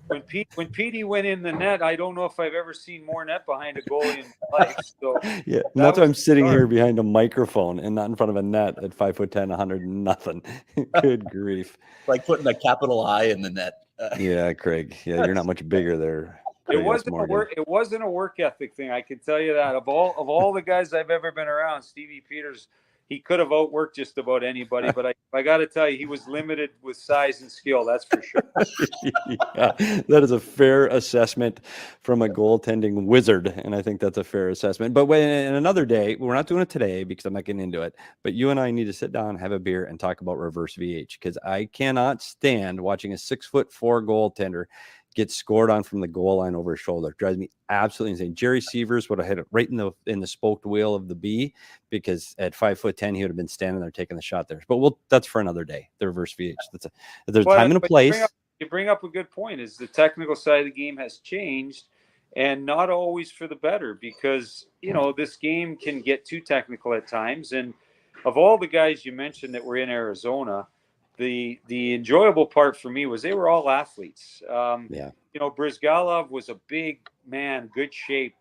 When Petey went in the net, I don't know if I've ever seen more net behind a goalie in my life. So yeah, that's why I'm sitting here behind a microphone and not in front of a net at 5'10", 100 nothing. Good grief! Like putting a capital I in the net. Yeah, Craig. Yeah, you're not much bigger there. It wasn't a work ethic thing. I can tell you that. Of all the guys I've ever been around, Stevie Peters, he could have outworked just about anybody. But I got to tell you, he was limited with size and skill. That's for sure. Yeah, that is a fair assessment from a goaltending wizard, and I think that's a fair assessment. But in another day, we're not doing it today because I'm not getting into it. But you and I need to sit down, have a beer, and talk about reverse VH, because I cannot stand watching a 6'4" goaltender get scored on from the goal line over his shoulder. It drives me absolutely insane. Jerry Sievers would have hit it right in the spoked wheel of the B, because at 5'10", he would have been standing there taking the shot there. But that's for another day. The reverse VH. There's time and a place. You bring up a good point. Is the technical side of the game has changed, and not always for the better, because this game can get too technical at times. And of all the guys you mentioned that were in Arizona, the enjoyable part for me was they were all athletes. Bryzgalov was a big man, good shape.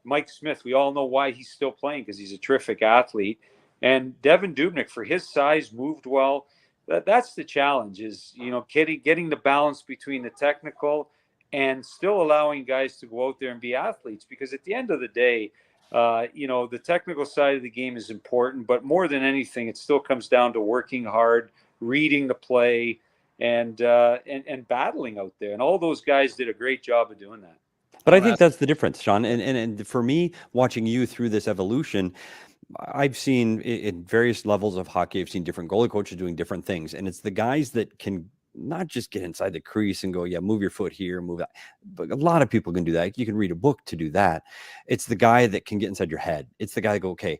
Mike Smith, we all know why he's still playing, because he's a terrific athlete. And Devan Dubnyk, for his size, moved well. That's the challenge, is getting the balance between the technical and still allowing guys to go out there and be athletes. Because at the end of the day, the technical side of the game is important, but more than anything, it still comes down to working hard, reading the play, and battling out there. And all those guys did a great job of doing that. But I think that's the difference, Sean. And for me, watching you through this evolution, I've seen in various levels of hockey, I've seen different goalie coaches doing different things. And it's the guys that can not just get inside the crease and go, yeah, move your foot here, move that. But a lot of people can do that. You can read a book to do that. It's the guy that can get inside your head. It's the guy that go, okay,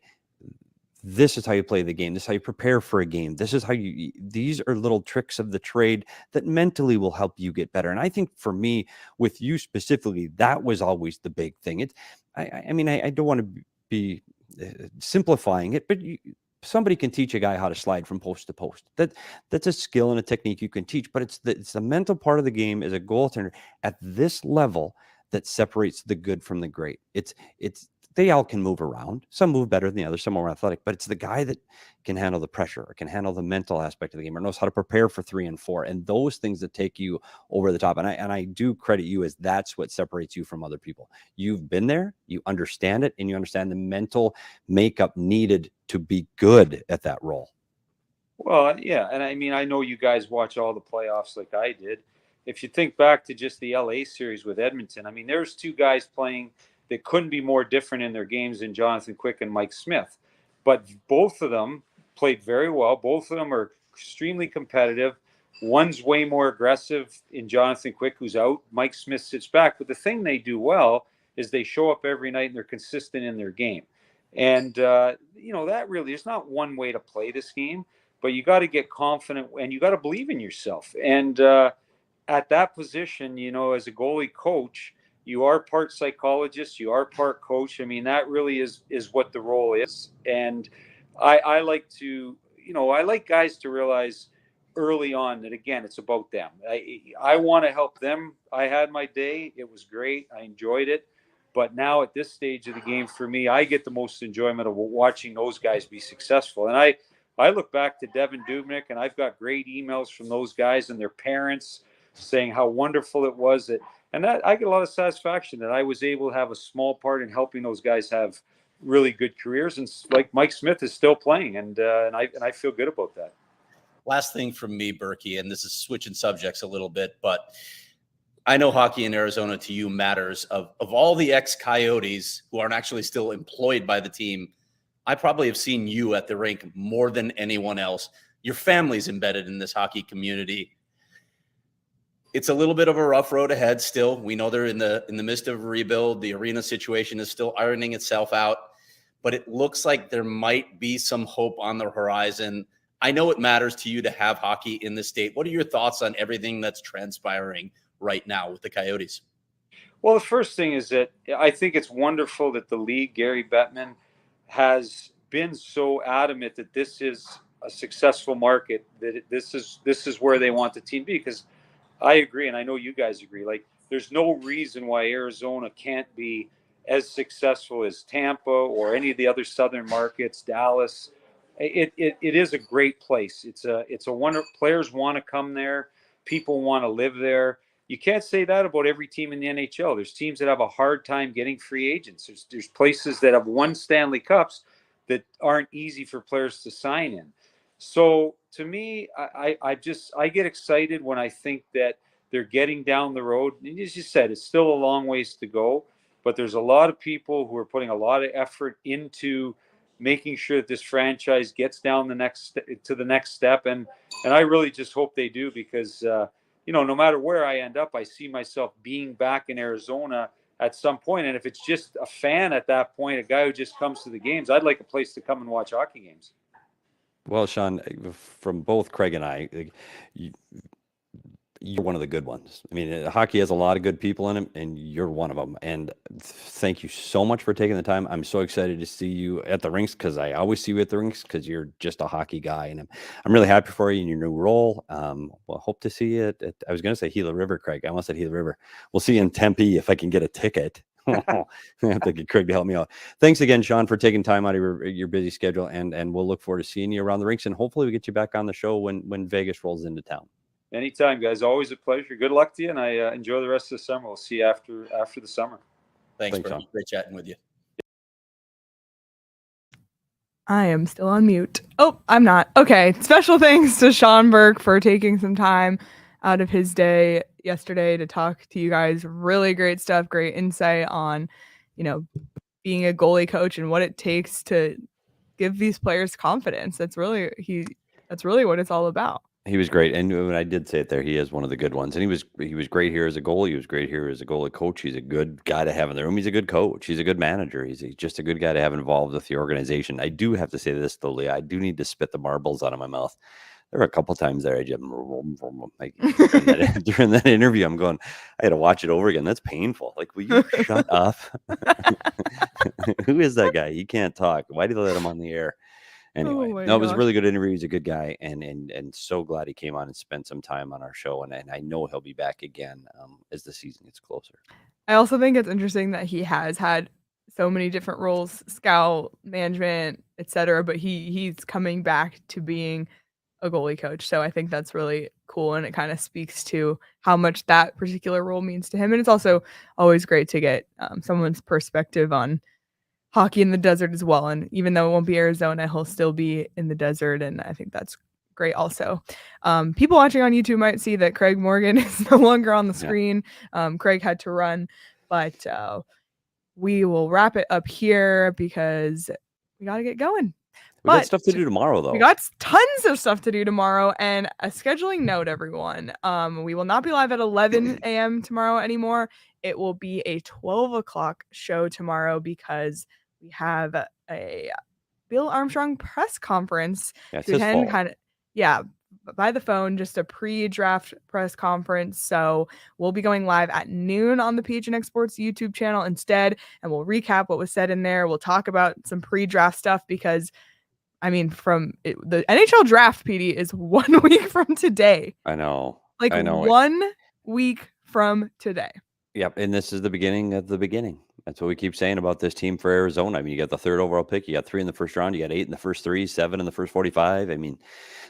this is how you play the game. This is how you prepare for a game. This is how these are little tricks of the trade that mentally will help you get better. And I think for me, with you specifically, that was always the big thing. I don't want to be simplifying it, but somebody can teach a guy how to slide from post to post. That's a skill and a technique you can teach, but it's the mental part of the game as a goaltender at this level that separates the good from the great. It's they all can move around. Some move better than the others, some more athletic, but it's the guy that can handle the pressure or can handle the mental aspect of the game or knows how to prepare for 3 and 4 and those things that take you over the top. And I do credit you as that's what separates you from other people. You've been there, you understand it, and you understand the mental makeup needed to be good at that role. Well, yeah. And I mean, I know you guys watch all the playoffs like I did. If you think back to just the LA series with Edmonton, I mean, there's 2 guys playing that couldn't be more different in their games than Jonathan Quick and Mike Smith. But both of them played very well. Both of them are extremely competitive. One's way more aggressive in Jonathan Quick, who's out. Mike Smith sits back. But the thing they do well is they show up every night and they're consistent in their game. And, that really, there's not one way to play this game, but you got to get confident and you got to believe in yourself. And at that position, as a goalie coach, you are part psychologist, you are part coach. I mean, that really is what the role is. And I like to, I like guys to realize early on that, again, it's about them. I want to help them. I had my day. It was great. I enjoyed it. But now at this stage of the game, for me, I get the most enjoyment of watching those guys be successful. And I look back to Devan Dubnyk, and I've got great emails from those guys and their parents saying how wonderful it was and that I get a lot of satisfaction that I was able to have a small part in helping those guys have really good careers. And like Mike Smith is still playing, and I feel good about that. Last thing from me, Berkey, and this is switching subjects a little bit, but I know hockey in Arizona to you matters. Of all the ex-Coyotes who aren't actually still employed by the team, I probably have seen you at the rink more than anyone else. Your family's embedded in this hockey community. It's a little bit of a rough road ahead still. We know they're in the midst of a rebuild. The arena situation is still ironing itself out, but it looks like there might be some hope on the horizon. I know it matters to you to have hockey in the state. What are your thoughts on everything that's transpiring right now with the Coyotes? Well, the first thing is that I think it's wonderful that the league, Gary Bettman, has been so adamant that this is a successful market, that this is where they want the team to be, because I agree, and I know you guys agree. Like, there's no reason why Arizona can't be as successful as Tampa or any of the other southern markets, Dallas. It is a great place. It's a wonder. Players want to come there. People want to live there. You can't say that about every team in the NHL. There's teams that have a hard time getting free agents. There's places that have won Stanley Cups that aren't easy for players to sign in. So to me, I get excited when I think that they're getting down the road. And as you said, it's still a long ways to go, but there's a lot of people who are putting a lot of effort into making sure that this franchise gets down to the next step. And I really just hope they do, because no matter where I end up, I see myself being back in Arizona at some point. And if it's just a fan at that point, a guy who just comes to the games, I'd like a place to come and watch hockey games. Well, Sean, from both Craig and I, you're one of the good ones. I mean, hockey has a lot of good people in it, and you're one of them. And thank you so much for taking the time. I'm so excited to see you at the rinks, because I always see you at the rinks because you're just a hockey guy. And I'm really happy for you in your new role. Well, hope to see you at I was going to say Gila River, Craig. I almost said Gila River. We'll see you in Tempe if I can get a ticket. I have to get Craig to help me out. Thanks again, Sean, for taking time out of your busy schedule, and we'll look forward to seeing you around the rinks, and hopefully we get you back on the show when Vegas rolls into town. Anytime, guys. Always a pleasure. Good luck to you, and I enjoy the rest of the summer. We'll see you after the summer. Thanks Sean. Great chatting with you. I am still on mute. Oh, I'm not. Okay. Special thanks to Sean Burke for taking some time out of his day yesterday to talk to you guys. Really great stuff. Great insight on, being a goalie coach and what it takes to give these players confidence. That's really what it's all about. He was great, and when I did say it there, he is one of the good ones, and he was great here as a goalie. He was great here as a goalie coach. He's a good guy to have in the room. He's a good coach. He's a good manager. He's just a good guy to have involved with the organization. I do have to say this though, Leah. I do need to spit the marbles out of my mouth. There were a couple times there I just like during that interview. I'm going, I had to watch it over again. That's painful. Like, will you shut up? Who is that guy? He can't talk. Why did they let him on the air? Anyway, my no, it was a gosh. really good interview. He's a good guy, and so glad he came on and spent some time on our show. And I know he'll be back again as the season gets closer. I also think it's interesting that he has had so many different roles, scout, management, etc. But he's coming back to being a goalie coach. So I think that's really cool, and it kind of speaks to how much that particular role means to him. And it's also always great to get someone's perspective on hockey in the desert as well. And even though it won't be Arizona, he'll still be in the desert, and I think that's great also. People watching on YouTube might see that Craig Morgan is no longer on the screen. Craig had to run, but we will wrap it up here because we got to get going. We got stuff to do tomorrow, though. We got tons of stuff to do tomorrow, and a scheduling note, everyone. We will not be live at 11 a.m. tomorrow anymore. It will be a 12 o'clock show tomorrow because we have a Bill Armstrong press conference It's to his attend. fault. By the phone, just a pre-draft press conference. So we'll be going live at noon on the PHNX Sports YouTube channel instead, and we'll recap what was said in there. We'll talk about some pre-draft stuff because, I mean, the NHL draft, PD, is 1 week from today. I know. 1 week from today. Yep, and this is the beginning of the beginning. That's what we keep saying about this team for Arizona. I mean, you got the 3rd overall pick, you got 3 in the first round, you got 8 in the first 3, 7 in the first 45. I mean,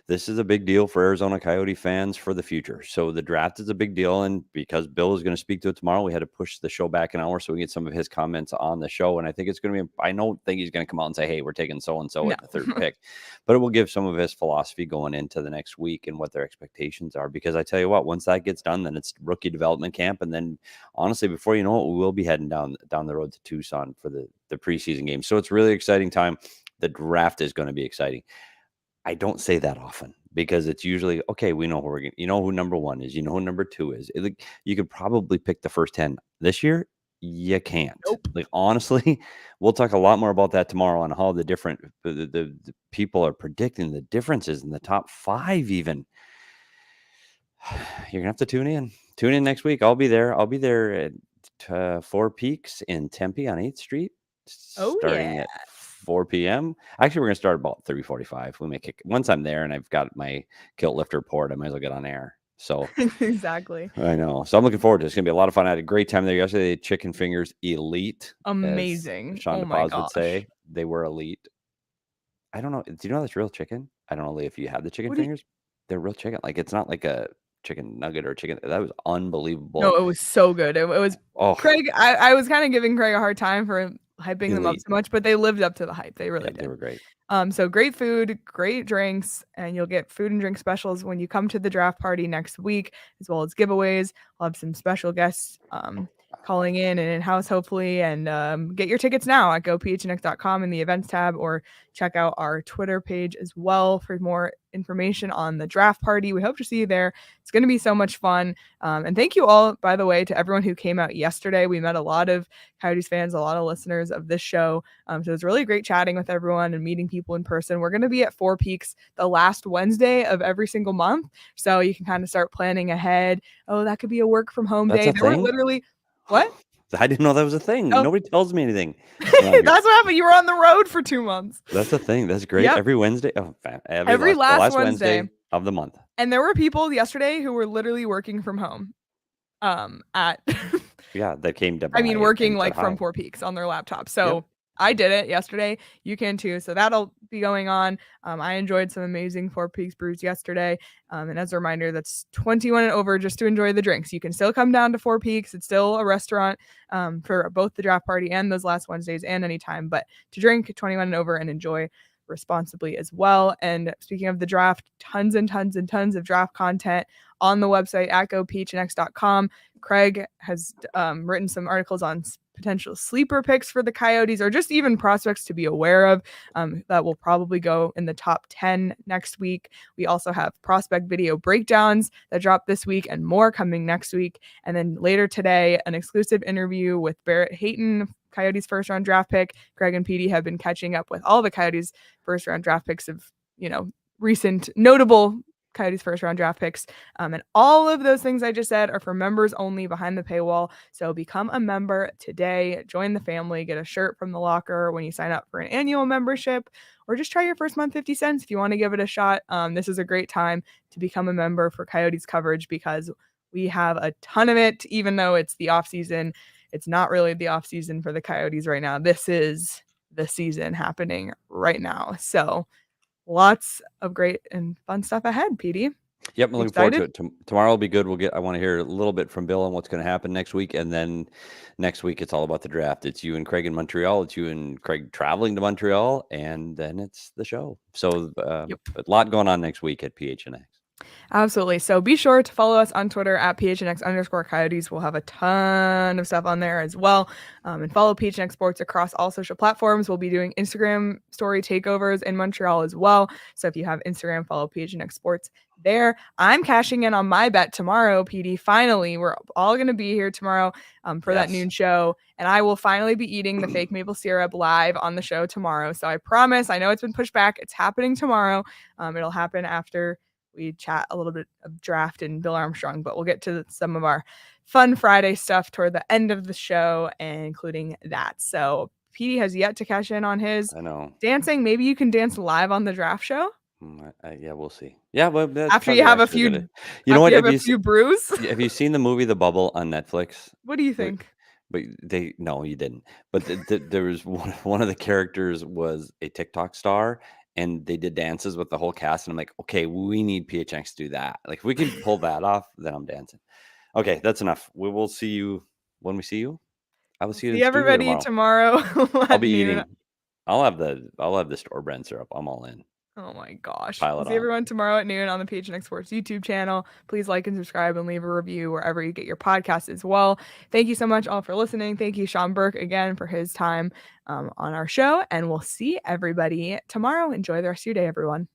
this is a big deal for Arizona Coyote fans for the future. So the draft is a big deal, and because Bill is going to speak to it tomorrow, we had to push the show back an hour so we get some of his comments on the show. And I think it's going to be, I don't think he's going to come out and say, hey, we're taking so-and-so at the 3rd pick, but it will give some of his philosophy going into the next week and what their expectations are. Because I tell you what, once that gets done, then it's rookie development camp. And then honestly, before you know it, we will be heading down the road to Tucson for the preseason game. So it's really exciting time. The draft is going to be exciting. I don't say that often because it's usually, okay, we know who we're going to, you know who number 1 is, you know who number 2 is. You could probably pick the first 10 this year. You can't. Nope. Honestly, we'll talk a lot more about that tomorrow on how the different the people are predicting the differences in the top 5 even. You're gonna have to tune in next week. I'll be there at Four Peaks in Tempe on 8th Street starting at 4 p.m. Actually, we're gonna start about 3:45. We may kick once I'm there and I've got my kilt lifter poured, I might as well get on air. So Exactly. I know. So I'm looking forward to it. It's gonna be a lot of fun. I had a great time there yesterday. Chicken fingers elite. Amazing. Sean DePaz would say they were elite. I don't know. Do you know that's real chicken? I don't know, Leah, if you have the chicken fingers. They're real chicken. Like, it's not like a chicken nugget or chicken. That was unbelievable. No, it was so good. It was Craig. I was kind of giving Craig a hard time for hyping them up so much, but they lived up to the hype. They really did. They were great. So great food, great drinks, and you'll get food and drink specials when you come to the draft party next week, as well as giveaways. We'll have some special guests calling in and in-house, hopefully, and get your tickets now at gophnx.com in the events tab, or check out our Twitter page as well for more information on the draft party. We hope to see you there. It's going to be so much fun. And thank you all, by the way, to everyone who came out yesterday. We met a lot of Coyotes fans, a lot of listeners of this show. So it was really great chatting with everyone and meeting people in person. We're going to be at Four Peaks the last Wednesday of every single month. So you can kind of start planning ahead. Oh, that could be a work from home day. There were literally, what? I didn't know that was a thing. Oh. Nobody tells me anything. That's what happened. You were on the road for 2 months. That's a thing. That's great. Yep. Every Wednesday. Oh, every last Wednesday of the month. And there were people yesterday who were literally working from home. That came to. I mean, working like from Four Peaks on their laptop. So. Yep. I did it yesterday. You can too. So that'll be going on. I enjoyed some amazing Four Peaks brews yesterday. And as a reminder, that's 21 and over just to enjoy the drinks. You can still come down to Four Peaks. It's still a restaurant for both the draft party and those last Wednesdays and anytime. But to drink 21 and over and enjoy responsibly as well. And speaking of the draft, tons and tons and tons of draft content on the website at gophnx.com. Craig has written some articles on potential sleeper picks for the Coyotes, or just even prospects to be aware of that will probably go in the top 10 next week. We also have prospect video breakdowns that drop this week and more coming next week. And then later today, an exclusive interview with Barrett Hayton, Coyotes first round draft pick. Craig and Petey have been catching up with all the Coyotes first round draft picks of, recent notable Coyotes first round draft picks. And all of those things I just said are for members only behind the paywall. So become a member today, join the family, get a shirt from the locker when you sign up for an annual membership, or just try your first month 50 cents if you want to give it a shot. This is a great time to become a member for Coyotes coverage because we have a ton of it, even though it's the off season. It's not really the off season for the Coyotes right now. This is the season happening right now. So lots of great and fun stuff ahead, Petey. Yep, I'm looking forward to it. Tomorrow will be good. I want to hear a little bit from Bill on what's going to happen next week. And then next week, it's all about the draft. It's you and Craig in Montreal. It's you and Craig traveling to Montreal. And then it's the show. So a lot going on next week at PHNX. Absolutely. So be sure to follow us on Twitter at PHNX_Coyotes. We'll have a ton of stuff on there as well. And follow PHNX Sports across all social platforms. We'll be doing Instagram story takeovers in Montreal as well. So if you have Instagram, follow PHNX Sports there. I'm cashing in on my bet tomorrow, PD. Finally, we're all going to be here tomorrow for that noon show. And I will finally be eating the fake maple syrup live on the show tomorrow. So I promise, I know it's been pushed back. It's happening tomorrow. It'll happen after we chat a little bit of draft and Bill Armstrong, but we'll get to some of our fun Friday stuff toward the end of the show, and including that. So Petey has yet to cash in on his dancing. Maybe you can dance live on the draft show. Yeah, we'll see. Yeah, well, after you have a few, you know what? Have a few brews. Have you seen the movie The Bubble on Netflix? What do you think? But no, you didn't. But there was one of the characters was a TikTok star. And they did dances with the whole cast. And I'm like, okay, we need PHNX to do that. Like, if we can pull that off, then I'm dancing. Okay, that's enough. We will see you when we see you. I will see you. See everybody tomorrow. I'll be eating. I'll have the store brand syrup. I'm all in. Oh my gosh. Pile it See everyone tomorrow at noon on the PHNX Sports YouTube channel. Please like and subscribe and leave a review wherever you get your podcasts as well. Thank you so much all for listening. Thank you, Sean Burke, again for his time on our show. And we'll see everybody tomorrow. Enjoy the rest of your day, everyone.